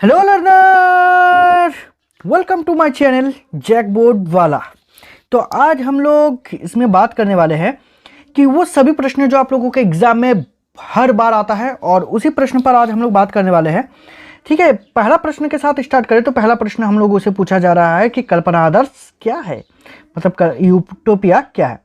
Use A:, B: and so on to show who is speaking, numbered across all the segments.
A: Hello learner, welcome to my channel Jackboard वाला। तो आज हम लोग इसमें बात करने वाले हैं कि वो सभी प्रश्न जो आप लोगों के एग्जाम में हर बार आता है और उसी प्रश्न पर आज हम लोग बात करने वाले हैं। ठीक है, पहला प्रश्न के साथ स्टार्ट करें तो पहला प्रश्न हम लोगों से पूछा जा रहा है कि कल्पना आदर्श क्या है, मतलब यूटोपिया क्या है।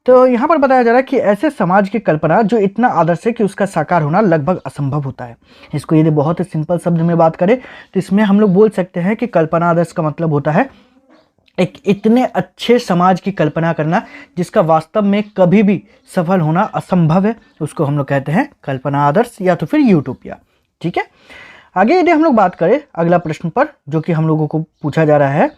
A: तो यहाँ पर बताया जा रहा है कि ऐसे समाज की कल्पना जो इतना आदर्श है कि उसका साकार होना लगभग असंभव होता है। इसको यदि बहुत ही सिंपल शब्द में बात करें तो इसमें हम लोग बोल सकते हैं कि कल्पना आदर्श का मतलब होता है एक इतने अच्छे समाज की कल्पना करना जिसका वास्तव में कभी भी सफल होना असंभव है, उसको हम लोग कहते हैं कल्पना आदर्श या तो फिर यूटोपिया। ठीक है, आगे यदि हम लोग बात करें अगला प्रश्न पर, जो कि हम लोगों को पूछा जा रहा है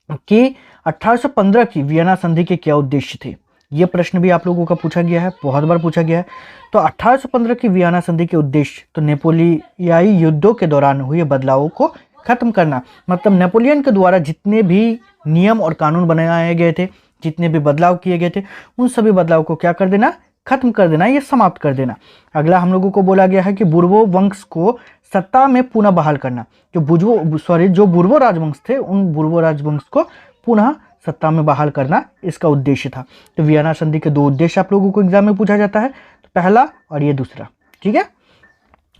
A: कि 1815 की वियना संधि के क्या उद्देश्य थे। ये प्रश्न भी आप लोगों का पूछा गया है, बहुत बार पूछा गया है। तो 1815 की वियना संधि के उद्देश्य तो नेपोलियाई युद्धों के दौरान हुए बदलावों को खत्म करना, मतलब नेपोलियन के द्वारा जितने भी नियम और कानून बनाए गए थे, जितने भी बदलाव किए गए थे, उन सभी बदलाव को क्या कर देना, खत्म कर देना, ये समाप्त कर देना। अगला हम लोगों को बोला गया है कि बुर्बो वंश को सत्ता में पुनः बहाल करना। जो बुर्बो राजवंश थे, उन बुर्बो राजवंश को पुनः सत्ता में बहाल करना इसका उद्देश्य था। तो वियना संधि के दो उद्देश्य आप लोगों को एग्जाम में पूछा जाता है, तो पहला और ये दूसरा। ठीक है,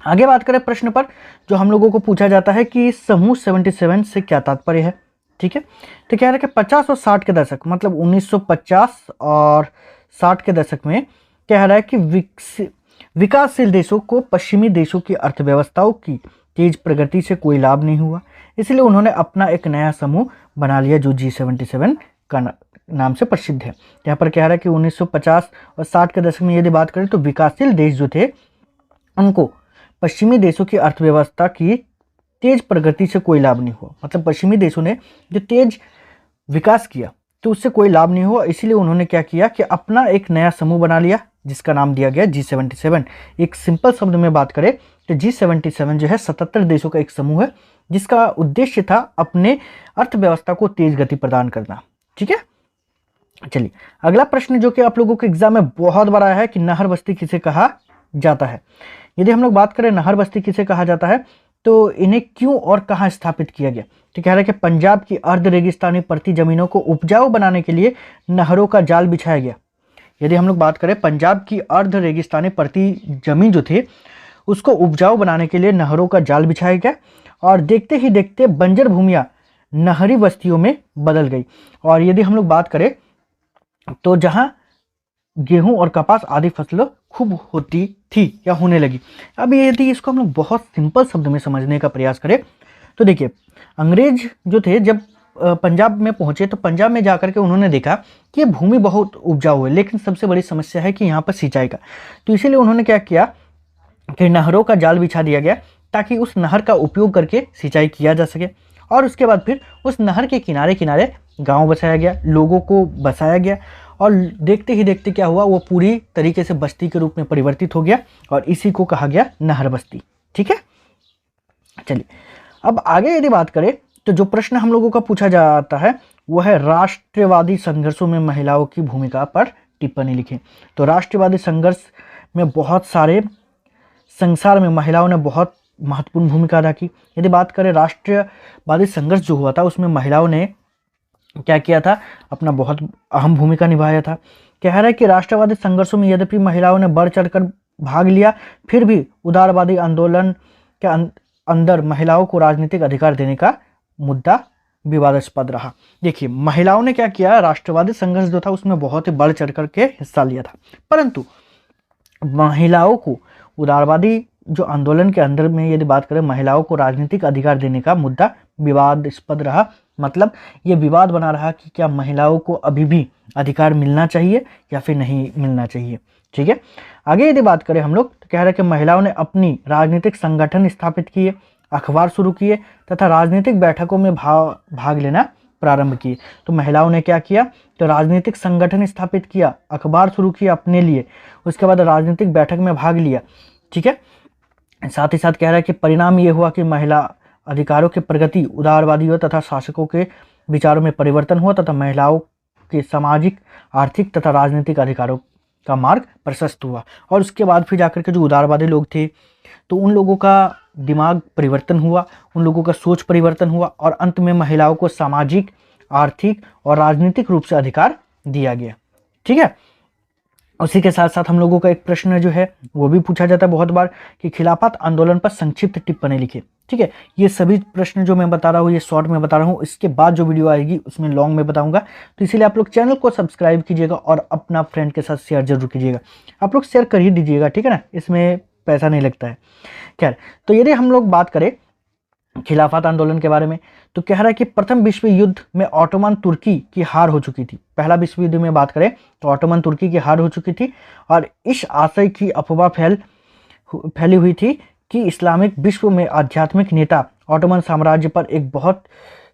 A: आगे बात करें प्रश्न पर, जो हम लोगों को पूछा जाता है कि समूह 77 से क्या तात्पर्य है। ठीक है, तो कह रहे हैं कि 50 और 60 के दशक, मतलब 1950 और 60 के दशक में कह रहा है कि विकासशील देशों को पश्चिमी देशों की अर्थव्यवस्थाओं की तेज प्रगति से कोई लाभ नहीं हुआ, इसलिए उन्होंने अपना एक नया समूह बना लिया जो G77 का नाम से प्रसिद्ध है। यहाँ पर कह रहा है कि 1950 और 60 के दशक में यदि बात करें तो विकासशील देश जो थे उनको पश्चिमी देशों की अर्थव्यवस्था की तेज प्रगति से कोई लाभ नहीं हुआ, मतलब पश्चिमी देशों ने जो तेज विकास किया तो उससे कोई लाभ नहीं हुआ, इसीलिए उन्होंने क्या किया कि अपना एक नया समूह बना लिया जिसका नाम दिया गया G77। एक सिंपल शब्द में बात करें तो G77 जो है 77 देशों का एक समूह है जिसका उद्देश्य था अपने अर्थव्यवस्था को तेज गति प्रदान करना। ठीक है, चलिए अगला प्रश्न जो कि आप लोगों के एग्जाम में बहुत बार आया है कि नहर बस्ती किसे कहा जाता है। यदि हम लोग बात करें नहर बस्ती किसे कहा जाता है तो इन्हें क्यों और कहाँ स्थापित किया गया। तो कह रहा है कि पंजाब की अर्ध रेगिस्तानी परती जमीनों को उपजाऊ बनाने के लिए नहरों का जाल बिछाया गया। यदि हम लोग बात करें पंजाब की अर्ध रेगिस्तानी परती जमीन जो थे उसको उपजाऊ बनाने के लिए नहरों का जाल बिछाया गया और देखते ही देखते बंजर भूमियां नहरी बस्तियों में बदल गई। और यदि हम लोग बात करें तो जहां गेहूं और कपास आदि फसलें खूब होती थी या होने लगी। अब यदि इसको हम लोग बहुत सिंपल शब्द में समझने का प्रयास करें तो देखिए, अंग्रेज जो थे जब पंजाब में पहुंचे तो पंजाब में जाकर के उन्होंने देखा कि ये भूमि बहुत उपजाऊ है, लेकिन सबसे बड़ी समस्या है कि यहाँ पर सिंचाई का। तो इसीलिए उन्होंने क्या किया कि नहरों का जाल बिछा दिया गया ताकि उस नहर का उपयोग करके सिंचाई किया जा सके। और उसके बाद फिर उस नहर के किनारे किनारे गांव बसाया गया, लोगों को बसाया गया और देखते ही देखते क्या हुआ, वो पूरी तरीके से बस्ती के रूप में परिवर्तित हो गया और इसी को कहा गया नहर बस्ती। ठीक है, चलिए अब आगे यदि बात करें तो जो प्रश्न हम लोगों का पूछा जाता है वो है राष्ट्रवादी संघर्षों में महिलाओं की भूमिका पर टिप्पणी लिखें। तो राष्ट्रवादी संघर्ष में बहुत सारे संसार में महिलाओं ने बहुत महत्वपूर्ण भूमिका अदा की। यदि बात करें राष्ट्रवादी संघर्ष जो हुआ था उसमें महिलाओं ने क्या किया था, अपना बहुत अहम भूमिका निभाया था। कह रहा है कि राष्ट्रवादी संघर्षों में यद्यपि महिलाओं ने बढ़ चढ़कर भाग लिया, फिर भी उदारवादी आंदोलन के अंदर महिलाओं को राजनीतिक अधिकार देने का मुद्दा विवादास्पद रहा। देखिए, महिलाओं ने क्या किया, राष्ट्रवादी संघर्ष जो था उसमें बहुत ही बढ़ चढ़ करके हिस्सा लिया था, परंतु महिलाओं को उदारवादी जो आंदोलन के अंदर में यदि बात करें महिलाओं को राजनीतिक अधिकार देने का मुद्दा विवादास्पद रहा। मतलब ये विवाद बना रहा कि क्या महिलाओं को अभी भी अधिकार मिलना चाहिए या फिर नहीं मिलना चाहिए। ठीक है, आगे यदि बात करें हम लोग तो कह रहे हैं कि महिलाओं ने अपनी राजनीतिक संगठन स्थापित किए, अखबार शुरू किए तथा राजनीतिक बैठकों में भाग लेना प्रारंभ किए। तो महिलाओं ने क्या किया, तो राजनीतिक संगठन स्थापित किया, अखबार शुरू किया अपने लिए, उसके बाद राजनीतिक बैठक में भाग लिया। ठीक है, साथ ही साथ कह रहा है कि परिणाम ये हुआ कि महिला अधिकारों की प्रगति, उदारवादियों तथा शासकों के विचारों में परिवर्तन हुआ तथा महिलाओं के सामाजिक, आर्थिक तथा राजनीतिक अधिकारों का मार्ग प्रशस्त हुआ। और उसके बाद फिर जाकर के जो उदारवादी लोग थे तो उन लोगों का दिमाग परिवर्तन हुआ, उन लोगों का सोच परिवर्तन हुआ और अंत में महिलाओं को सामाजिक, आर्थिक और राजनीतिक रूप से अधिकार दिया गया। ठीक है, उसी के साथ साथ हम लोगों का एक प्रश्न जो है वो भी पूछा जाता है बहुत बार कि खिलाफत आंदोलन पर संक्षिप्त टिप्पणी लिखिए। ठीक है, ये सभी प्रश्न जो मैं बता रहा हूँ ये शॉर्ट में बता रहा हूँ, इसके बाद जो वीडियो आएगी उसमें लॉन्ग में बताऊंगा। तो इसीलिए आप लोग चैनल को सब्सक्राइब कीजिएगा और अपना फ्रेंड के साथ शेयर जरूर कीजिएगा। आप लोग शेयर कर ही दीजिएगा, ठीक है ना, इसमें पैसा नहीं लगता है। खैर, तो यदि हम लोग बात करें खिलाफत आंदोलन के बारे में, तो कह रहा है कि प्रथम विश्व युद्ध में ऑटोमन तुर्की की हार हो चुकी थी। पहला विश्व युद्ध में बात करें तो ऑटोमन तुर्की की हार हो चुकी थी और इस आशय की अफवाह फैली हुई थी कि इस्लामिक विश्व में आध्यात्मिक नेता ऑटोमन साम्राज्य पर एक बहुत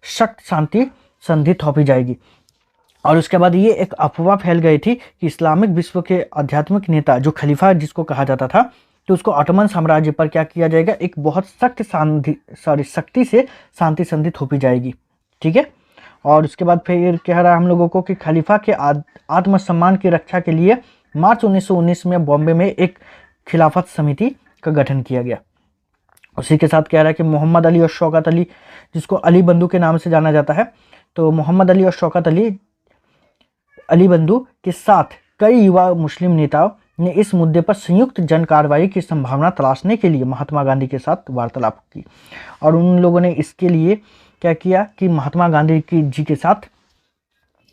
A: सख्त शांति संधि थोपी जाएगी। और उसके बाद ये एक अफवाह फैल गई थी कि इस्लामिक विश्व के आध्यात्मिक नेता जो खलीफा जिसको कहा जाता था, तो उसको ऑटोमन साम्राज्य पर क्या किया जाएगा, एक बहुत सख्ती से शांति संधि थोपी जाएगी। ठीक है, और उसके बाद फिर कह रहा है हम लोगों को कि खलीफा के आत्मसम्मान की रक्षा के लिए मार्च 1919 में बॉम्बे में एक खिलाफत समिति का गठन किया गया। उसी के साथ कह रहा है कि मोहम्मद अली और शौकत अली, जिसको अली बंधु के नाम से जाना जाता है, तो मोहम्मद अली और शौकत अली बंधु के साथ कई युवा मुस्लिम नेताओं ने इस मुद्दे पर संयुक्त जन कार्रवाई की संभावना तलाशने के लिए महात्मा गांधी के साथ वार्तालाप की। और उन लोगों ने इसके लिए क्या किया कि महात्मा गांधी जी के साथ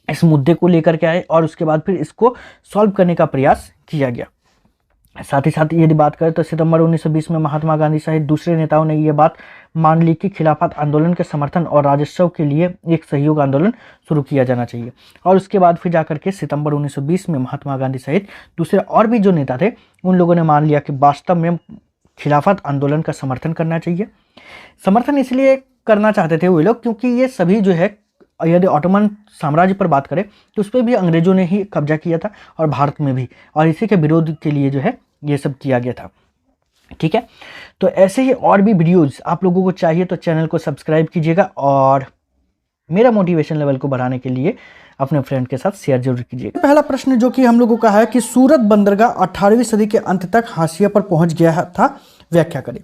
A: इस मुद्दे को लेकर के आए और उसके बाद फिर इसको सॉल्व करने का प्रयास किया गया। साथ ही साथ यदि बात करें तो सितंबर 1920 में महात्मा गांधी सहित दूसरे नेताओं ने यह बात मान ली कि खिलाफत आंदोलन के समर्थन और राजस्व के लिए एक सहयोग आंदोलन शुरू किया जाना चाहिए। और उसके बाद फिर जाकर के सितंबर 1920 में महात्मा गांधी सहित दूसरे और भी जो नेता थे उन लोगों ने मान लिया कि वास्तव में खिलाफत आंदोलन का समर्थन करना चाहिए। समर्थन इसलिए करना चाहते थे वो लोग क्योंकि ये सभी जो है, यदि ऑटोमन साम्राज्य पर बात करें तो उस पर भी अंग्रेजों ने ही कब्जा किया था और भारत में भी, और इसी के विरोध के लिए जो है ये सब किया गया था। ठीक है, तो ऐसे ही और भी वीडियोस आप लोगों को चाहिए तो चैनल को सब्सक्राइब कीजिएगा और मेरा मोटिवेशन लेवल को बढ़ाने के लिए अपने फ्रेंड के साथ शेयर जरूर कीजिएगा। पहला प्रश्न जो कि हम लोगों का है कि सूरत बंदरगाह 18वीं सदी के अंत तक हाशिए पर पहुंच गया था, व्याख्या करें।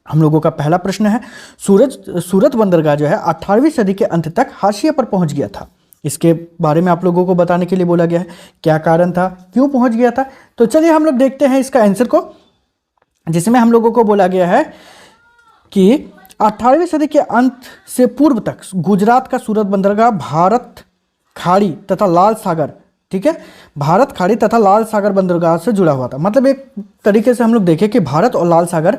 A: हम लोगों का पहला प्रश्न है सूरत बंदरगाह जो है 18वीं सदी के अंत तक हाशिए पर पहुंच गया था। इसके बारे में आप लोगों को बताने के लिए बोला गया है, क्या कारण था, क्यों पहुंच गया था। तो चलिए हम लोग देखते हैं इसका आंसर को, जिसमें हम लोगों को बोला गया है कि 18वीं सदी के अंत से पूर्व तक गुजरात का सूरत बंदरगाह भारत खाड़ी तथा लाल सागर, ठीक है, भारत खाड़ी तथा लाल सागर बंदरगाह से जुड़ा हुआ था। मतलब एक तरीके से हम लोग देखें कि भारत और लाल सागर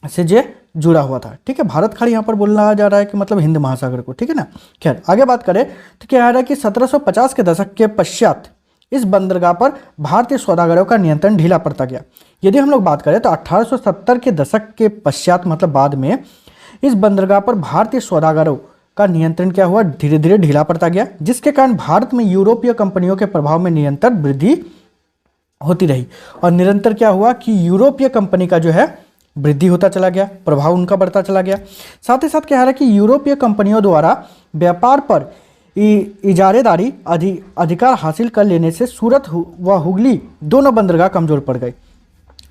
A: से जो जुड़ा हुआ था। ठीक है, भारत खाड़ी यहाँ पर बोलना जा रहा है कि मतलब हिंद महासागर को। ठीक है ना, खैर आगे बात करें तो क्या है कि 1750 के दशक के पश्चात इस बंदरगाह पर भारतीय सौदागरों का नियंत्रण ढीला पड़ता गया। यदि हम लोग बात करें तो 1870 के दशक के पश्चात मतलब बाद में इस बंदरगाह पर भारतीय सौदागरों का नियंत्रण क्या हुआ, धीरे धीरे ढीला पड़ता गया, जिसके कारण भारत में यूरोपीय कंपनियों के प्रभाव में निरंतर वृद्धि होती रही। और निरंतर क्या हुआ कि यूरोपीय कंपनी का जो है वृद्धि होता चला गया, प्रभाव उनका बढ़ता चला गया। साथ ही साथ कह रहा है कि यूरोपीय कंपनियों द्वारा व्यापार पर इजारेदारी अधिकार हासिल कर लेने से सूरत व हुगली दोनों बंदरगाह कमजोर पड़ गए।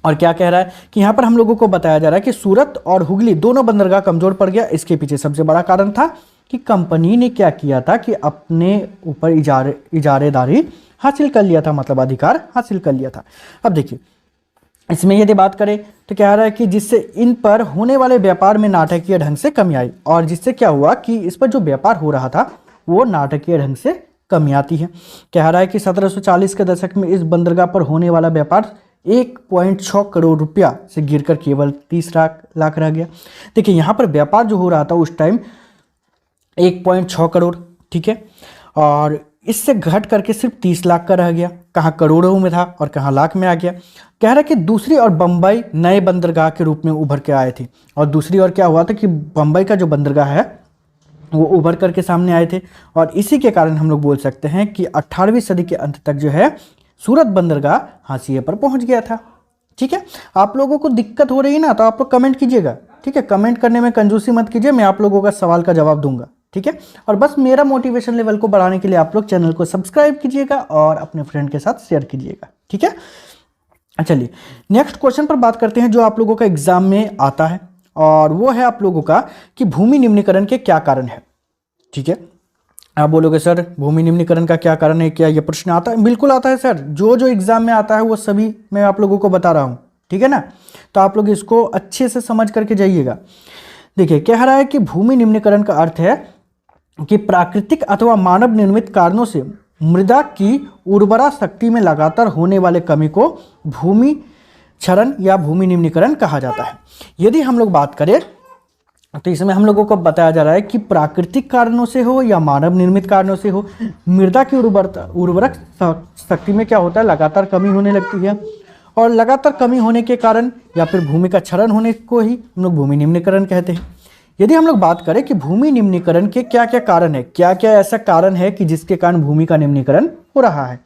A: और क्या कह रहा है कि यहाँ पर हम लोगों को बताया जा रहा है कि सूरत और हुगली दोनों बंदरगाह कमजोर पड़ गया। इसके पीछे सबसे बड़ा कारण था कि कंपनी ने क्या किया था कि अपने ऊपर इजारेदारी हासिल कर लिया था, मतलब अधिकार हासिल कर लिया था। अब देखिए इसमें यदि बात करें तो क्या रहा है कि जिससे इन पर होने वाले व्यापार में नाटकीय ढंग से कमी आई, और जिससे क्या हुआ कि इस पर जो व्यापार हो रहा था वो नाटकीय ढंग से कमी आती है। कह रहा है कि 1740 के दशक में इस बंदरगाह पर होने वाला व्यापार 1.6 करोड़ रुपया से गिरकर केवल 30 लाख रह गया। देखिए यहाँ पर व्यापार जो हो रहा था उस टाइम 1.6 करोड़, ठीक है, और इससे घट करके सिर्फ 30 लाख का रह गया। कहाँ करोड़ों में था और कहाँ लाख में आ गया। कह रहा है कि दूसरी और बम्बई नए बंदरगाह के रूप में उभर के आए थे, और दूसरी और क्या हुआ था कि बम्बई का जो बंदरगाह है वो उभर करके सामने आए थे। और इसी के कारण हम लोग बोल सकते हैं कि 18वीं सदी के अंत तक जो है सूरत बंदरगाह हाशिए पर पहुंच गया था। ठीक है, आप लोगों को दिक्कत हो रही है ना तो आप लोग कमेंट कीजिएगा। ठीक है, कमेंट करने में कंजूसी मत कीजिए, मैं आप लोगों का सवाल का जवाब दूंगा। ठीक है, और बस मेरा मोटिवेशन लेवल को बढ़ाने के लिए आप लोग चैनल को सब्सक्राइब कीजिएगा और अपने फ्रेंड के साथ शेयर कीजिएगा। ठीक है, चलिए नेक्स्ट क्वेश्चन पर बात करते हैं जो आप लोगों का एग्जाम में आता है, और वो है आप लोगों का कि भूमि निम्नीकरण के क्या कारण है। ठीक है, आप बोलोगे सर भूमि निम्नीकरण का क्या कारण है, क्या ये प्रश्न आता है? बिल्कुल आता है सर, जो जो एग्जाम में आता है वो सभी मैं आप लोगों को बता रहा हूँ। ठीक है ना, तो आप लोग इसको अच्छे से समझ करके जाइएगा। देखिए कह रहा है कि भूमि निम्नीकरण का अर्थ है कि प्राकृतिक अथवा मानव निर्मित कारणों से मृदा की उर्वरा शक्ति में लगातार होने वाले कमी को भूमि क्षरण या भूमि निम्नीकरण कहा जाता है। यदि हम लोग बात करें तो इसमें हम लोगों को बताया जा रहा है कि प्राकृतिक कारणों से हो या मानव निर्मित कारणों से हो, मृदा की उर्वरक शक्ति में क्या होता है, लगातार कमी होने लगती है, और लगातार कमी होने के कारण या फिर भूमि का क्षरण होने को ही हम लोग भूमि निम्नीकरण कहते हैं। यदि हम लोग बात करें कि भूमि निम्नीकरण के क्या क्या कारण है, क्या क्या ऐसा कारण है कि जिसके कारण भूमि का निम्नीकरण हो रहा है।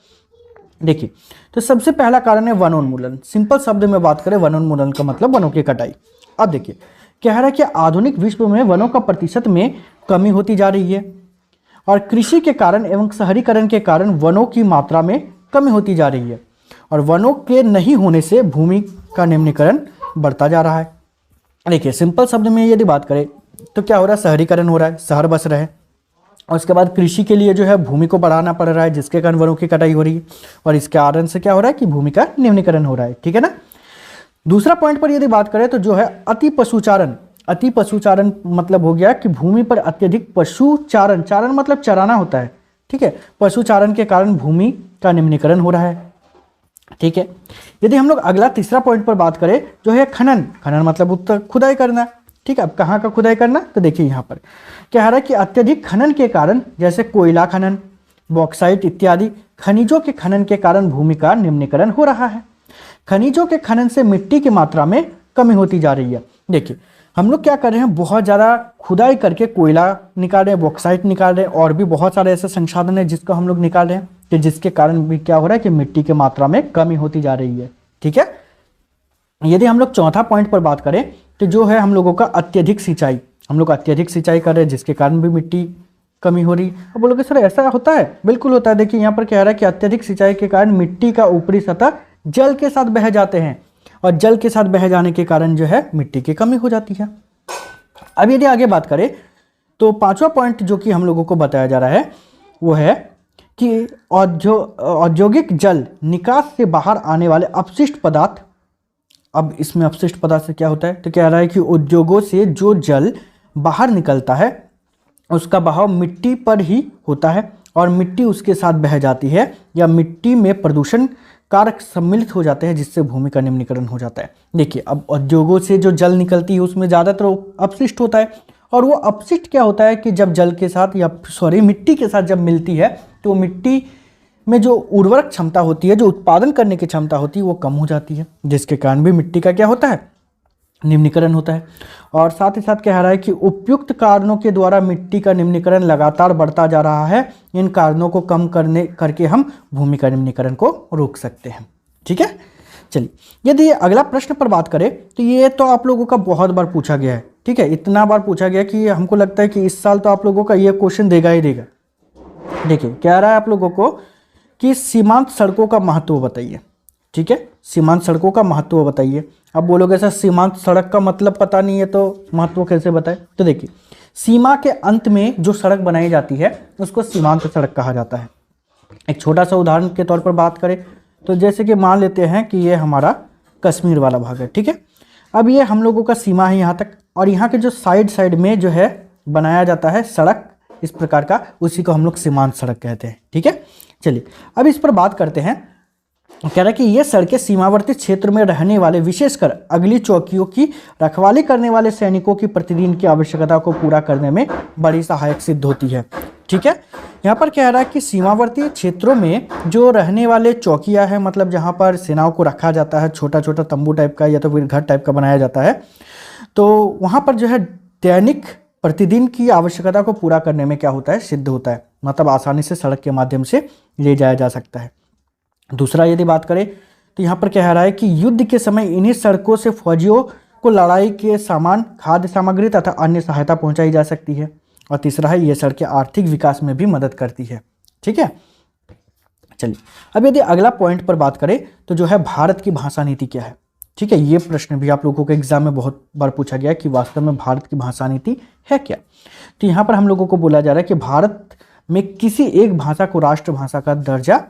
A: देखिए तो सबसे पहला कारण है वनोन्मूलन। सिंपल शब्द में बात करें, वनोन्मूलन का मतलब वनों की कटाई। अब देखिए कह रहा है कि आधुनिक विश्व में वनों का प्रतिशत में कमी होती जा रही है, और कृषि के कारण एवं शहरीकरण के कारण वनों की मात्रा में कमी होती जा रही है, और वनों के नहीं होने से भूमि का निम्नीकरण बढ़ता जा रहा है। देखिए सिंपल शब्द में यदि बात करें तो क्या हो रहा है, शहरीकरण हो रहा है, शहर बस रहे, और उसके बाद कृषि के लिए जो है भूमि को बढ़ाना पड़ रहा है, जिसके कारण वनों की कटाई हो रही है, और इसके कारण से क्या हो रहा है कि भूमि का निम्नीकरण हो रहा है। ठीक है ना। दूसरा पॉइंट पर यदि बात करें तो जो है अति पशुचारण मतलब हो गया कि भूमि पर अत्यधिक पशुचारण, चारण मतलब चराना होता है। ठीक है, पशुचारण के कारण भूमि का निम्नीकरण हो रहा है। ठीक है, यदि हम लोग अगला तीसरा पॉइंट पर बात करें जो है खनन मतलब खुदाई करना। ठीक है, अब कहाँ का खुदाई करना, तो देखिए यहाँ पर क्या है कि अत्यधिक खनन के कारण, जैसे कोयला खनन, बॉक्साइट इत्यादि खनिजों के खनन के कारण भूमि का निम्नीकरण हो रहा है। खनिजों के खनन से मिट्टी की मात्रा में कमी होती जा रही है। देखिए हम लोग क्या कर रहे हैं, बहुत ज़्यादा खुदाई करके कोयला निकाल रहे हैं, बॉक्साइट निकाल रहे हैं, और भी बहुत सारे ऐसे संसाधन है जिसको हम लोग निकाल रहे हैं, कि जिसके कारण भी क्या हो रहा है कि मिट्टी की मात्रा में कमी होती जा रही है। ठीक है, यदि हम लोग चौथा पॉइंट पर बात करें तो जो है हम लोगों का अत्यधिक सिंचाई, हम लोग अत्यधिक सिंचाई कर रहे हैं, जिसके कारण भी मिट्टी कमी हो रही है। अब बोलोगे सर ऐसा होता है? बिल्कुल होता है। देखिए यहाँ पर कह रहा है कि अत्यधिक सिंचाई के कारण मिट्टी का ऊपरी सतह जल के साथ बह जाते हैं, और जल के साथ बह जाने के कारण जो है मिट्टी की कमी हो जाती है। अब यदि आगे बात करें तो पांचवा पॉइंट जो कि हम लोगों को बताया जा रहा है वो है कि औद्योगिक जल निकास से बाहर आने वाले अपशिष्ट पदार्थ। अब इसमें अपशिष्ट पदार्थ से क्या होता है, तो कह रहा है कि उद्योगों से जो जल बाहर निकलता है उसका बहाव मिट्टी पर ही होता है, और मिट्टी उसके साथ बह जाती है, या मिट्टी में प्रदूषण कारक सम्मिलित हो जाते हैं, जिससे भूमि का निम्नीकरण हो जाता है। देखिए अब उद्योगों से जो जल निकलती है उसमें ज़्यादातर अपशिष्ट होता है, और वो अपशिष्ट क्या होता है कि जब जल के साथ मिट्टी के साथ जब मिलती है तो मिट्टी में जो उर्वरक क्षमता होती है, जो उत्पादन करने की क्षमता होती है, वो कम हो जाती है, जिसके कारण भी मिट्टी का क्या होता है, निम्नीकरण होता है। और साथ ही साथ कह रहा है कि उपयुक्त कारणों के द्वारा मिट्टी का निम्नीकरण लगातार बढ़ता जा रहा है। इन कारणों को कम करके हम भूमि का निम्नीकरण को रोक सकते हैं। ठीक है, चलिए यदि अगला प्रश्न पर बात करें तो ये तो आप लोगों का बहुत बार पूछा गया है। ठीक है, इतना बार पूछा गया कि हमको लगता है कि इस साल तो आप लोगों का ये क्वेश्चन देगा ही देगा। देखिए कह रहा है आप लोगों को कि सीमांत सड़कों का महत्व बताइए। ठीक है, सीमांत सड़कों का महत्व बताइए। अब बोलोगे सर सीमांत सड़क का मतलब पता नहीं है तो महत्व कैसे बताए, तो देखिए सीमा के अंत में जो सड़क बनाई जाती है उसको सीमांत सड़क कहा जाता है। एक छोटा सा उदाहरण के तौर पर बात करें तो जैसे कि मान लेते हैं कि ये हमारा कश्मीर वाला भाग है। ठीक है, अब ये हम लोगों का सीमा है यहाँ तक, और यहाँ के जो साइड में जो है बनाया जाता है सड़क इस प्रकार का, उसी को हम लोग सीमांत सड़क कहते हैं। ठीक है, चलिए अब इस पर बात करते हैं। कह रहा है कि ये सड़कें सीमावर्ती क्षेत्र में रहने वाले, विशेषकर अगली चौकियों की रखवाली करने वाले सैनिकों की प्रतिदिन की आवश्यकता को पूरा करने में बड़ी सहायक सिद्ध होती है। ठीक है, यहाँ पर कह रहा है कि सीमावर्ती क्षेत्रों में जो रहने वाले चौकियाँ हैं, मतलब जहाँ पर सेनाओं को रखा जाता है, छोटा छोटा तंबू टाइप का या तो फिर घर टाइप का बनाया जाता है, तो वहाँ पर जो है दैनिक प्रतिदिन की आवश्यकता को पूरा करने में क्या होता है, सिद्ध होता है, मतलब आसानी से सड़क के माध्यम से ले जाया जा सकता है। दूसरा यदि बात करें तो यहाँ पर कह रहा है कि युद्ध के समय इन्हीं सड़कों से फौजियों को लड़ाई के सामान, खाद्य सामग्री तथा अन्य सहायता पहुंचाई जा सकती है। और तीसरा है ये सड़कें आर्थिक विकास में भी मदद करती है। ठीक है, चलिए, अब यदि अगला पॉइंट पर बात करें तो जो है भारत की भाषा नीति क्या है। ठीक है, ये प्रश्न भी आप लोगों के एग्जाम में बहुत बार पूछा गया है कि वास्तव में भारत की भाषा नीति है क्या। तो यहाँ पर हम लोगों को बोला जा रहा है कि भारत में किसी एक भाषा को राष्ट्रभाषा का दर्जा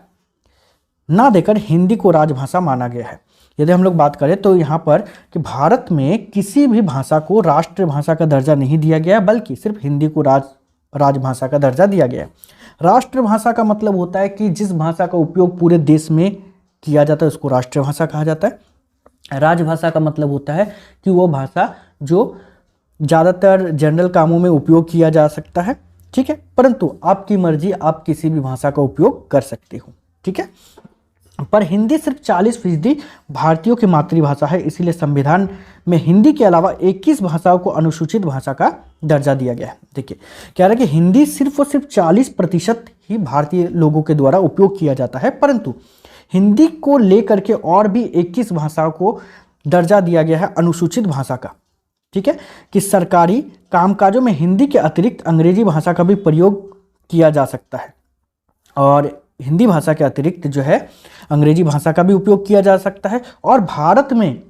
A: ना देकर हिंदी को राजभाषा माना गया है। यदि हम लोग बात करें तो यहाँ पर कि भारत में किसी भी भाषा को राष्ट्रभाषा का दर्जा नहीं दिया गया, बल्कि सिर्फ हिंदी को राजभाषा का दर्जा दिया गया है। राष्ट्रभाषा का मतलब होता है कि जिस भाषा का उपयोग पूरे देश में किया जाता है उसको राष्ट्रभाषा कहा जाता है। राजभाषा का मतलब होता है कि वो भाषा जो ज़्यादातर जनरल कामों में उपयोग किया जा सकता है। ठीक है, परंतु आपकी मर्जी, आप किसी भी भाषा का उपयोग कर सकते हो। ठीक है, पर हिंदी सिर्फ 40% भारतीयों की मातृभाषा है, इसीलिए संविधान में हिंदी के अलावा 21 भाषाओं को अनुसूचित भाषा का दर्जा दिया गया है। देखिए, कह रहा है कि हिंदी सिर्फ और सिर्फ 40% ही भारतीय लोगों के द्वारा उपयोग किया जाता है, परंतु हिंदी को लेकर के और भी 21 भाषाओं को दर्जा दिया गया है अनुसूचित भाषा का। ठीक है, कि सरकारी कामकाजों में हिंदी के अतिरिक्त अंग्रेजी भाषा का भी प्रयोग किया जा सकता है, और हिंदी भाषा के अतिरिक्त जो है अंग्रेजी भाषा का भी उपयोग किया जा सकता है। और भारत में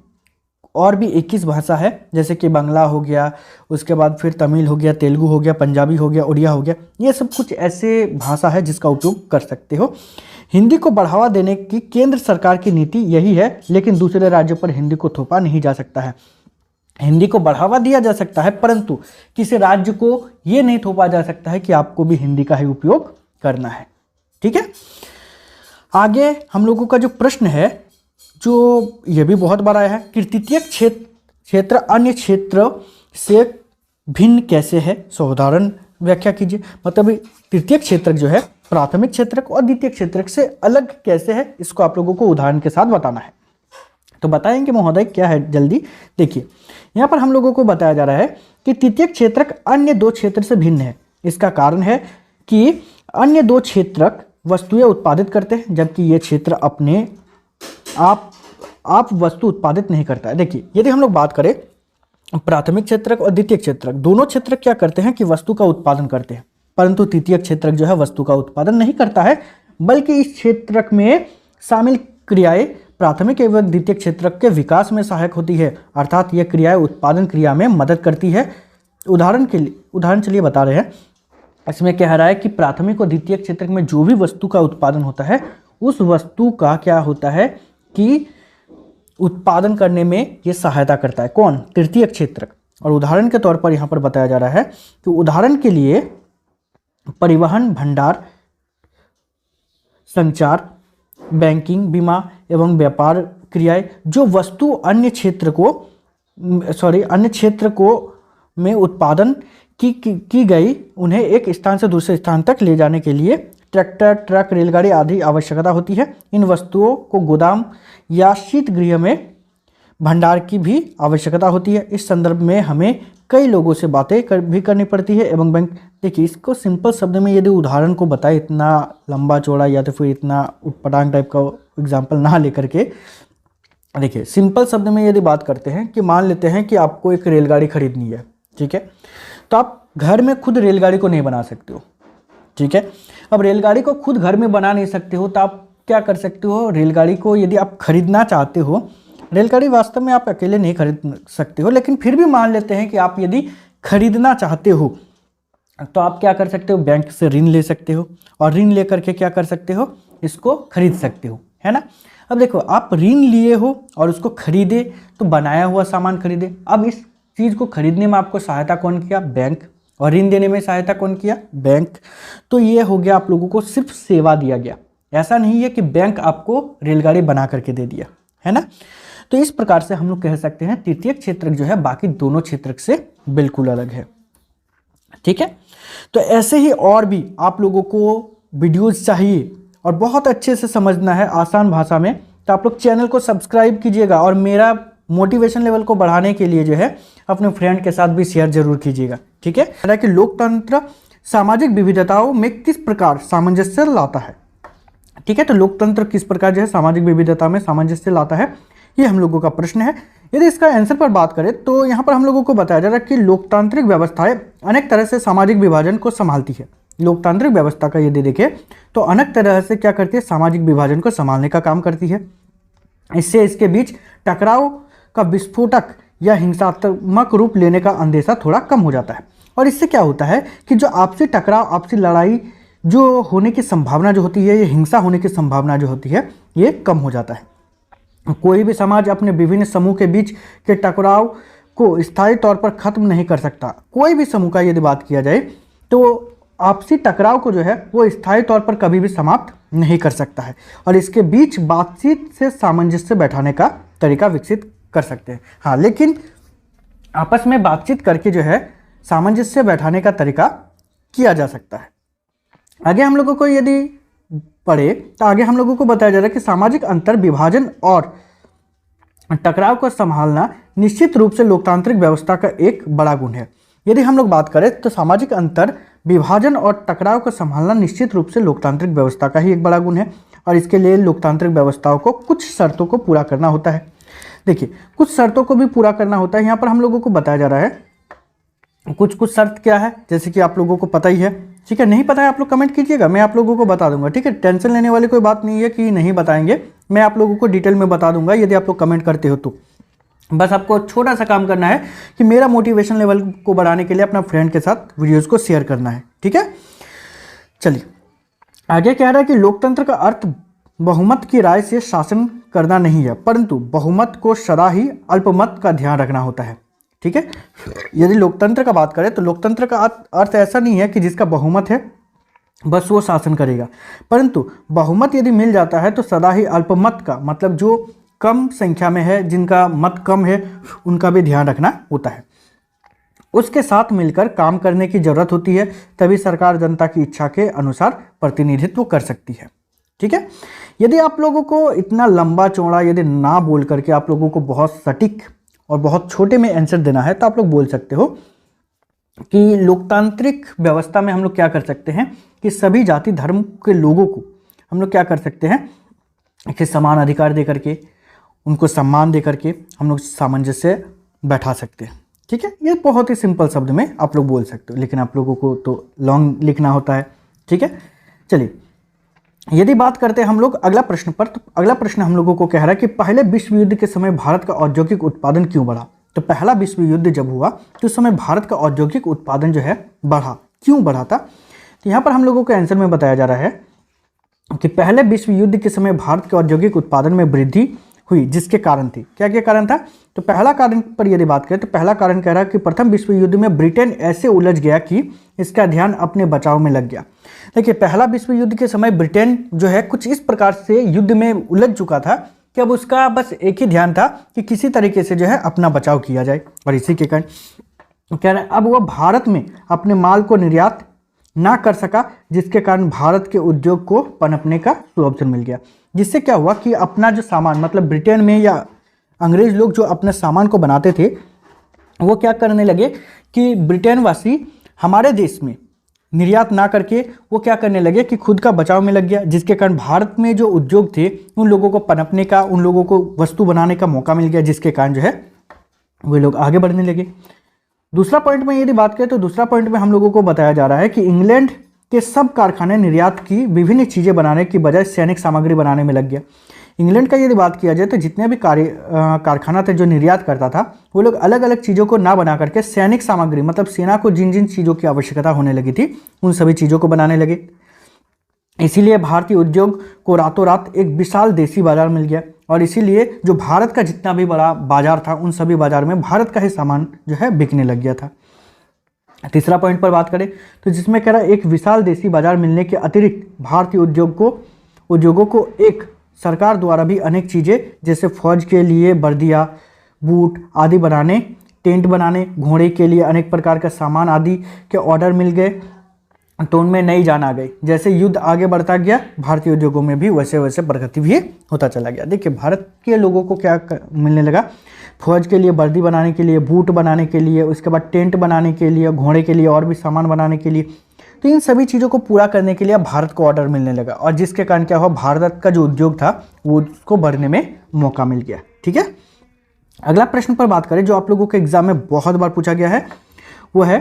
A: और भी 21 भाषा है, जैसे कि बांग्ला हो गया, उसके बाद फिर तमिल हो गया, तेलुगु हो गया, पंजाबी हो गया, उड़िया हो गया। ये सब कुछ ऐसे भाषा है जिसका उपयोग कर सकते हो। हिंदी को बढ़ावा देने की केंद्र सरकार की नीति यही है, लेकिन दूसरे राज्यों पर हिंदी को थोपा नहीं जा सकता है। हिंदी को बढ़ावा दिया जा सकता है, परंतु किसी राज्य को ये नहीं थोपा जा सकता है कि आपको भी हिंदी का ही उपयोग करना है। ठीक है, आगे हम लोगों का जो प्रश्न है, जो ये भी बहुत बड़ा है कि तृतीय क्षेत्र अन्य क्षेत्र से भिन्न कैसे है। सो उदाहरण व्याख्या कीजिए। मतलब तृतीय क्षेत्र जो है प्राथमिक क्षेत्रक और द्वितीय क्षेत्रक से अलग कैसे है, इसको आप लोगों को उदाहरण के साथ बताना है। तो बताएंगे महोदय क्या है, जल्दी देखिए। यहाँ पर हम लोगों को बताया जा रहा है कि तृतीय क्षेत्रक अन्य दो क्षेत्र से भिन्न है। इसका कारण है कि अन्य दो क्षेत्रक वस्तुएं उत्पादित करते हैं, जबकि ये क्षेत्र अपने आप वस्तु उत्पादित नहीं करता है। देखिए, यदि हम लोग बात करें प्राथमिक क्षेत्रक और द्वितीय क्षेत्रक, दोनों क्षेत्रक क्या करते हैं कि वस्तु का उत्पादन करते हैं, परंतु तृतीय क्षेत्रक जो है वस्तु का उत्पादन नहीं करता है, बल्कि इस क्षेत्रक में शामिल क्रियाएं प्राथमिक एवं द्वितीय क्षेत्रक के विकास में सहायक होती है, अर्थात यह क्रियाएं उत्पादन क्रिया में मदद करती है। उदाहरण चलिए बता रहे हैं। इसमें कह रहा है कि प्राथमिक और द्वितीय क्षेत्रक में जो भी वस्तु का उत्पादन होता है, उस वस्तु का क्या होता है कि उत्पादन करने में ये सहायता करता है। कौन? तृतीय क्षेत्रक। और उदाहरण के तौर पर यहाँ पर बताया जा रहा है कि उदाहरण के लिए परिवहन, भंडार, संचार, बैंकिंग, बीमा एवं व्यापार क्रियाएं जो वस्तु अन्य क्षेत्र को में उत्पादन की गई, उन्हें एक स्थान से दूसरे स्थान तक ले जाने के लिए ट्रैक्टर, ट्रक, रेलगाड़ी आदि आवश्यकता होती है। इन वस्तुओं को गोदाम या शीत गृह में भंडार की भी आवश्यकता होती है। इस संदर्भ में हमें कई लोगों से बातें भी करनी पड़ती है एवं बैंक। देखिए, इसको सिंपल शब्द में यदि उदाहरण को बताए, इतना लंबा चौड़ा या तो फिर इतना उटपटांग टाइप का एग्जाम्पल ना लेकर के, देखिए सिंपल शब्द में यदि बात करते हैं कि मान लेते हैं कि आपको एक रेलगाड़ी खरीदनी है। ठीक है, तो आप घर में खुद रेलगाड़ी को नहीं बना सकते हो। ठीक है, अब रेलगाड़ी को खुद घर में बना नहीं सकते हो, तो आप क्या कर सकते हो, रेलगाड़ी को यदि आप खरीदना चाहते हो, रेलगाड़ी वास्तव में आप अकेले नहीं खरीद सकते हो, लेकिन फिर भी मान लेते हैं कि आप यदि खरीदना चाहते हो तो आप क्या कर सकते हो, बैंक से ऋण ले सकते हो, और ऋण लेकर के क्या कर सकते हो, इसको खरीद सकते हो, है ना। अब देखो, आप ऋण लिए हो और उसको खरीदे, तो बनाया हुआ सामान खरीदे। अब इस चीज़ को खरीदने में आपको सहायता कौन किया? बैंक। और ऋण देने में सहायता कौन किया? बैंक। तो ये हो गया, आप लोगों को सिर्फ सेवा दिया गया। ऐसा नहीं है कि बैंक आपको रेलगाड़ी बना करके दे दिया, है ना। तो इस प्रकार से हम लोग कह सकते हैं तृतीय क्षेत्रक जो है बाकी दोनों क्षेत्रक से बिल्कुल अलग है। ठीक है, तो ऐसे ही और भी आप लोगों को वीडियोज चाहिए और बहुत अच्छे से समझना है आसान भाषा में, तो आप लोग चैनल को सब्सक्राइब कीजिएगा और मेरा मोटिवेशन लेवल को बढ़ाने के लिए जो है अपने फ्रेंड के साथ भी शेयर जरूर कीजिएगा। ठीक है, कि लोकतंत्र सामाजिक विविधताओं में किस प्रकार सामंजस्य लाता है। ठीक है, तो लोकतंत्र किस प्रकार जो है सामाजिक विविधता में सामंजस्य लाता है, ये हम लोगों का प्रश्न है। यदि इसका आंसर पर बात करें तो यहाँ पर हम लोगों को बताया जा रहा है कि लोकतांत्रिक व्यवस्थाएं अनेक तरह से सामाजिक विभाजन को संभालती है। लोकतांत्रिक व्यवस्था का यदि देखें तो अनेक तरह से क्या करती है, सामाजिक विभाजन को संभालने का काम करती है। इससे इसके बीच टकराव का विस्फोटक या हिंसात्मक रूप लेने का अंदेशा थोड़ा कम हो जाता है। और इससे क्या होता है कि जो आपसी टकराव, आपसी लड़ाई जो होने की संभावना जो होती है, ये हिंसा होने की संभावना जो होती है, ये कम हो जाता है। कोई भी समाज अपने विभिन्न समूह के बीच के टकराव को स्थायी तौर पर खत्म नहीं कर सकता। कोई भी समूह का यदि बात किया जाए तो आपसी टकराव को जो है वो स्थायी तौर पर कभी भी समाप्त नहीं कर सकता है, और इसके बीच बातचीत से सामंजस्य बैठाने का तरीका विकसित कर सकते हैं। हाँ, लेकिन आपस में बातचीत करके जो है सामंजस्य बैठाने का तरीका किया जा सकता है। आगे हम लोगों को यदि पढ़े तो आगे हम लोगों को बताया जा रहा है कि सामाजिक अंतर विभाजन और टकराव को संभालना निश्चित रूप से लोकतांत्रिक व्यवस्था का एक बड़ा गुण है। यदि हम लोग बात करें तो सामाजिक अंतर विभाजन और टकराव को संभालना निश्चित रूप से लोकतांत्रिक व्यवस्था का ही एक बड़ा गुण है, और इसके लिए लोकतांत्रिक व्यवस्थाओं को कुछ शर्तों को पूरा करना होता है। देखिए, कुछ शर्तों को भी पूरा करना होता है। यहाँ पर हम लोगों को बताया जा रहा है कुछ शर्त क्या है, जैसे कि आप लोगों को पता ही है। ठीक है, नहीं पता है आप लोग कमेंट कीजिएगा, मैं आप लोगों को बता दूंगा। ठीक है, टेंशन लेने वाली कोई बात नहीं है कि नहीं बताएंगे, मैं आप लोगों को डिटेल में बता दूंगा यदि आप लोग कमेंट करते हो तो। बस आपको छोटा सा काम करना है कि मेरा मोटिवेशन लेवल को बढ़ाने के लिए अपना फ्रेंड के साथ वीडियोस को शेयर करना है। ठीक है, चलिए आगे कह रहा है कि लोकतंत्र का अर्थ बहुमत की राय से शासन करना नहीं है, परंतु बहुमत को सदा ही अल्पमत का ध्यान रखना होता है। ठीक है, यदि लोकतंत्र का बात करें तो लोकतंत्र का अर्थ ऐसा नहीं है कि जिसका बहुमत है बस वो शासन करेगा, परंतु बहुमत यदि मिल जाता है तो सदा ही अल्पमत का, मतलब जो कम संख्या में है, जिनका मत कम है, उनका भी ध्यान रखना होता है। उसके साथ मिलकर काम करने की जरूरत होती है, तभी सरकार जनता की इच्छा के अनुसार प्रतिनिधित्व कर सकती है। ठीक है, यदि आप लोगों को इतना लंबा चौड़ा यदि ना बोल करके आप लोगों को बहुत सटीक और बहुत छोटे में आंसर देना है तो आप लोग बोल सकते हो कि लोकतांत्रिक व्यवस्था में हम लोग क्या कर सकते हैं कि सभी जाति धर्म के लोगों को हम लोग क्या कर सकते हैं कि समान अधिकार दे करके, उनको सम्मान दे करके हम लोग सामंजस्य बैठा सकते हैं। ठीक है, ये बहुत ही सिंपल शब्द में आप लोग बोल सकते हो, लेकिन आप लोगों को तो लॉन्ग लिखना होता है। ठीक है, चलिए यदि बात करते हैं हम लोग अगला प्रश्न पर, तो अगला प्रश्न हम लोगों को कह रहा है कि पहले विश्व युद्ध के समय भारत का औद्योगिक उत्पादन क्यों बढ़ा। तो पहला विश्व युद्ध जब हुआ तो उस समय भारत का औद्योगिक उत्पादन जो है बढ़ा, क्यों बढ़ा था। तो यहाँ पर हम लोगों को आंसर में बताया जा रहा है कि पहले विश्व युद्ध के समय भारत के औद्योगिक उत्पादन में वृद्धि हुई, जिसके कारण थी। क्या क्या कारण था, तो पहला कारण पर यदि बात करें तो पहला कारण कह रहा है कि प्रथम विश्व युद्ध में ब्रिटेन ऐसे उलझ गया कि इसका ध्यान अपने बचाव में लग गया। देखिए, पहला विश्व युद्ध के समय ब्रिटेन जो है कुछ इस प्रकार से युद्ध में उलझ चुका था कि अब उसका बस एक ही ध्यान था कि किसी तरीके से जो है अपना बचाव किया जाए, और इसी के कारण कह रहे हैं अब वह भारत में अपने माल को निर्यात ना कर सका, जिसके कारण भारत के उद्योग को पनपने का अवसर मिल गया। जिससे क्या हुआ कि अपना जो सामान, मतलब ब्रिटेन में या अंग्रेज लोग जो अपने सामान को बनाते थे, वो क्या करने लगे कि ब्रिटेन वासी हमारे देश में निर्यात ना करके वो क्या करने लगे कि खुद का बचाव में लग गया, जिसके कारण भारत में जो उद्योग थे उन लोगों को पनपने का, उन लोगों को वस्तु बनाने का मौका मिल गया, जिसके कारण जो है वे लोग आगे बढ़ने लगे। दूसरा पॉइंट में यदि बात करें तो दूसरा पॉइंट में हम लोगों को बताया जा रहा है कि इंग्लैंड के सब कारखाने निर्यात की विभिन्न चीज़ें बनाने की बजाय सैनिक सामग्री बनाने में लग गया। इंग्लैंड का यदि बात किया जाए तो जितने भी कारखाना थे जो निर्यात करता था, वो लोग अलग अलग चीज़ों को ना बना करके सैनिक सामग्री, मतलब सेना को जिन जिन चीज़ों की आवश्यकता होने लगी थी उन सभी चीज़ों को बनाने लगे। इसीलिए भारतीय उद्योग को रातों रात एक विशाल देसी बाजार मिल गया, और इसीलिए जो भारत का जितना भी बड़ा बाजार था उन सभी बाजार में भारत का ही सामान जो है बिकने लग गया था। तीसरा पॉइंट पर बात करें तो जिसमें कह रहा है एक विशाल देसी बाजार मिलने के अतिरिक्त भारतीय उद्योगों को एक सरकार द्वारा भी अनेक चीज़ें जैसे फौज के लिए वर्दियाँ, बूट आदि बनाने, टेंट बनाने, घोड़े के लिए अनेक प्रकार का सामान आदि के ऑर्डर मिल गए, तो उनमें नई जान आ गई। जैसे युद्ध आगे बढ़ता गया, भारतीय उद्योगों में भी वैसे वैसे प्रगति भी होता चला गया। देखिए, भारत के लोगों को क्या मिलने लगा, फौज के लिए वर्दी बनाने के लिए, बूट बनाने के लिए, उसके बाद टेंट बनाने के लिए, घोड़े के लिए और भी सामान बनाने के लिए, तो इन सभी चीज़ों को पूरा करने के लिए भारत को ऑर्डर मिलने लगा, और जिसके कारण क्या हुआ, भारत का जो उद्योग था वो उसको बढ़ने में मौका मिल गया। ठीक है, अगला प्रश्न पर बात करें जो आप लोगों के एग्जाम में बहुत बार पूछा गया है, वो है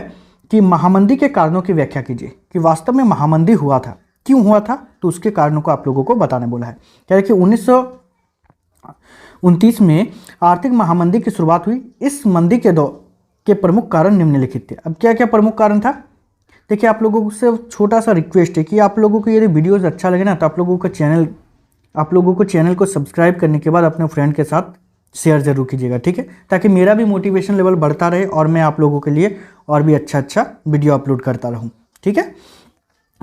A: कि महामंदी के कारणों की व्याख्या कीजिए, कि वास्तव में महामंदी हुआ था, क्यों हुआ था, तो उसके कारणों को आप लोगों को बताने बोला है। कह रहे कि 1929 में आर्थिक महामंदी की शुरुआत हुई। इस मंदी के प्रमुख कारण निम्नलिखित थे। अब क्या क्या प्रमुख कारण था, देखिए आप लोगों से छोटा सा रिक्वेस्ट है कि आप लोगों को यदि वीडियोस अच्छा लगे ना तो आप लोगों को चैनल को सब्सक्राइब करने के बाद अपने फ्रेंड के साथ शेयर जरूर कीजिएगा, ठीक है, ताकि मेरा भी मोटिवेशन लेवल बढ़ता रहे और मैं आप लोगों के लिए और भी अच्छा वीडियो अपलोड करता रहूं, ठीक है।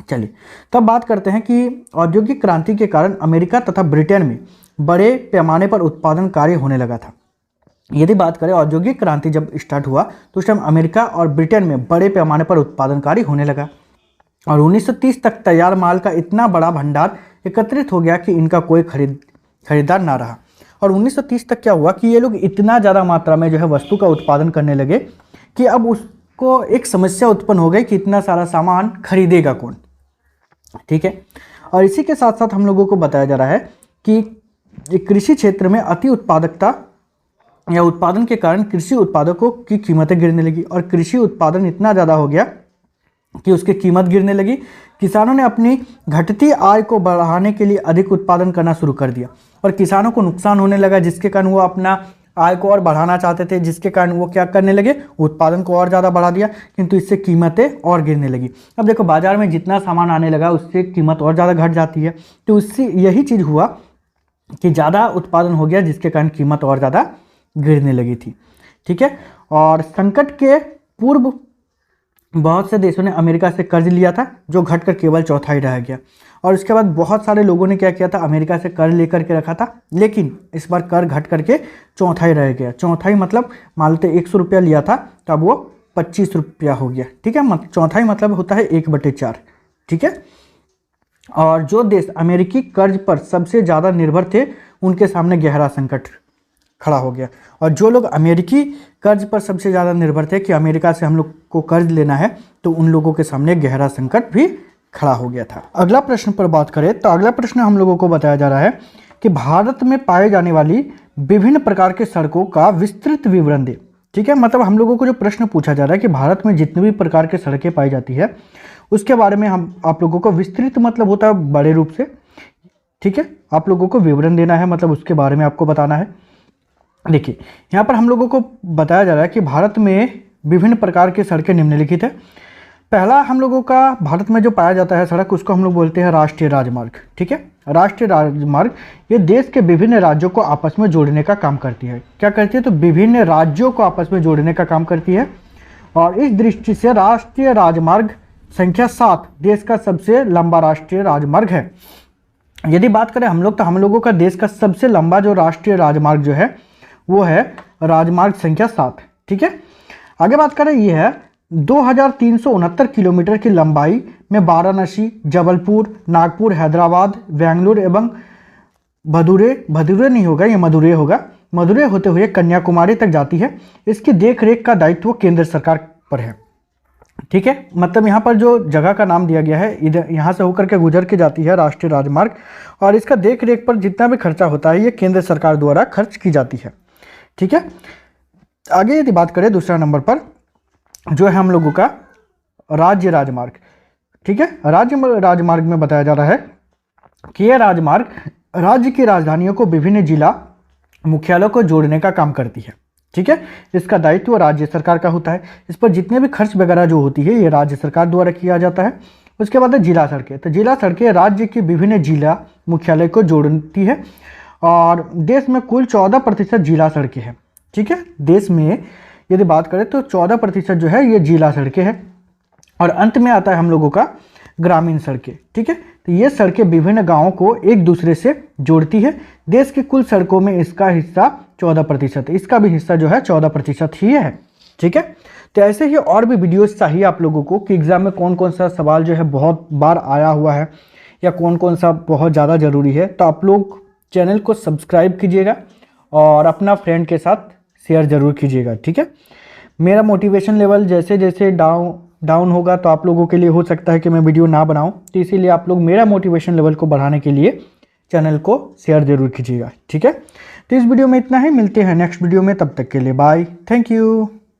A: चलिए तब बात करते हैं कि औद्योगिक क्रांति के कारण अमेरिका तथा ब्रिटेन में बड़े पैमाने पर उत्पादन कार्य होने लगा था। यदि बात करें औद्योगिक क्रांति जब स्टार्ट हुआ तो उस टाइम अमेरिका और ब्रिटेन में बड़े पैमाने पर उत्पादन कार्य होने लगा और 1930 तक तैयार माल का इतना बड़ा भंडार एकत्रित हो गया कि इनका कोई खरीदार ना रहा। और 1930 तक क्या हुआ कि ये लोग इतना ज़्यादा मात्रा में जो है वस्तु का उत्पादन करने लगे कि अब उसको एक समस्या उत्पन्न हो गई कि इतना सारा सामान खरीदेगा कौन, ठीक है। और इसी के साथ साथ हम लोगों को बताया जा रहा है कि कृषि क्षेत्र में अति उत्पादकता या उत्पादन के कारण कृषि उत्पादकों की कीमतें गिरने लगी और कृषि उत्पादन इतना ज़्यादा हो गया कि उसकी कीमत गिरने लगी। किसानों ने अपनी घटती आय को बढ़ाने के लिए अधिक उत्पादन करना शुरू कर दिया और किसानों को नुकसान होने लगा, जिसके कारण वो अपना आय को और बढ़ाना चाहते थे, जिसके कारण वो क्या करने लगे, उत्पादन को और ज़्यादा बढ़ा दिया, किंतु इससे कीमतें और गिरने लगी। अब देखो बाजार में जितना सामान आने लगा उससे कीमत और ज़्यादा घट जाती है, तो उससे यही चीज़ हुआ कि ज़्यादा उत्पादन हो गया, जिसके कारण कीमत और ज़्यादा गिरने लगी थी, ठीक है। और संकट के पूर्व बहुत से देशों ने अमेरिका से कर्ज लिया था जो घटकर केवल चौथाई रह गया। और उसके बाद बहुत सारे लोगों ने क्या किया था, अमेरिका से कर्ज लेकर के रखा था, लेकिन इस बार कर घट करके चौथाई रह गया। चौथाई मतलब मान लेते 100 रुपया लिया था तब वो 25 रुपया हो गया, ठीक है। चौथाई मतलब होता है 1/4, ठीक है। और जो देश अमेरिकी कर्ज पर सबसे ज़्यादा निर्भर थे उनके सामने गहरा संकट खड़ा हो गया। और जो लोग अमेरिकी कर्ज पर सबसे ज़्यादा निर्भर थे कि अमेरिका से हम लोग को कर्ज लेना है, तो उन लोगों के सामने गहरा संकट भी खड़ा हो गया था। अगला प्रश्न पर बात करें तो अगला प्रश्न हम लोगों को बताया जा रहा है कि भारत में पाए जाने वाली विभिन्न प्रकार के सड़कों का विस्तृत विवरण दे, ठीक है। मतलब हम लोगों को जो प्रश्न पूछा जा रहा है कि भारत में जितने भी प्रकार के सड़कें पाई जाती है उसके बारे में हम आप लोगों को विस्तृत मतलब होता है बड़े रूप से, ठीक है, आप लोगों को विवरण देना है, मतलब उसके बारे में आपको बताना है। देखिए यहाँ पर हम लोगों को बताया जा रहा है कि भारत में विभिन्न प्रकार के सड़कें निम्नलिखित है। पहला हम लोगों का भारत में जो पाया जाता है सड़क, उसको हम लोग बोलते हैं राष्ट्रीय राजमार्ग, ठीक है। राष्ट्रीय राजमार्ग ये देश के विभिन्न राज्यों को आपस में जोड़ने का काम करती है। क्या करती है, तो विभिन्न राज्यों को आपस में जोड़ने का काम करती है। और इस दृष्टि से राष्ट्रीय राजमार्ग संख्या 7 देश का सबसे लंबा राष्ट्रीय राजमार्ग है। यदि बात करें हम लोग, तो हम लोगों का देश का सबसे लंबा जो राष्ट्रीय राजमार्ग जो है वो है राजमार्ग संख्या 7, ठीक है। आगे बात करें, ये है 2369 किलोमीटर की लंबाई में वाराणसी, जबलपुर, नागपुर, हैदराबाद, बेंगलुरु एवं भदुरे नहीं होगा, ये मदुरै होगा, मदुरै होते हुए कन्याकुमारी तक जाती है। इसकी देखरेख का दायित्व केंद्र सरकार पर है, ठीक है। मतलब यहाँ पर जो जगह का नाम दिया गया है, इधर यहाँ से होकर के गुजर के जाती है राष्ट्रीय राजमार्ग, और इसका देख रेख पर जितना भी खर्चा होता है ये केंद्र सरकार द्वारा खर्च की जाती है, ठीक है। आगे यदि बात करें दूसरा नंबर पर जो है हम लोगों का राज्य राजमार्ग, ठीक है। राज्य राजमार्ग में बताया जा रहा है कि यह राजमार्ग राज्य की राजधानियों को विभिन्न जिला मुख्यालयों को जोड़ने का काम करती है, ठीक है। इसका दायित्व राज्य सरकार का होता है। इस पर जितने भी खर्च वगैरह जो होती है ये राज्य सरकार द्वारा किया जाता है। उसके बाद है जिला सड़कें, तो जिला सड़कें राज्य के विभिन्न जिला मुख्यालय को जोड़ती है और देश में कुल 14% जिला सड़कें हैं, ठीक है। देश में यदि बात करें तो 14% जो है ये जिला सड़कें हैं। और अंत में आता है हम लोगों का ग्रामीण सड़कें, ठीक है। तो ये सड़कें विभिन्न गांवों को एक दूसरे से जोड़ती है। देश की कुल सड़कों में इसका हिस्सा 14%, इसका भी हिस्सा जो है 14% ही है, ठीक है। तो ऐसे ही और भी वीडियोस चाहिए आप लोगों को कि एग्जाम में कौन कौन सा सवाल जो है बहुत बार आया हुआ है या कौन कौन सा बहुत ज़्यादा ज़रूरी है, तो आप लोग चैनल को सब्सक्राइब कीजिएगा और अपना फ्रेंड के साथ शेयर ज़रूर कीजिएगा, ठीक है। मेरा मोटिवेशन लेवल जैसे जैसे डाउन होगा तो आप लोगों के लिए हो सकता है कि मैं वीडियो ना बनाऊं, तो इसीलिए आप लोग मेरा मोटिवेशन लेवल को बढ़ाने के लिए चैनल को शेयर ज़रूर कीजिएगा, ठीक है। तो इस वीडियो में इतना ही, मिलते हैं नेक्स्ट वीडियो में, तब तक के लिए बाय, थैंक यू।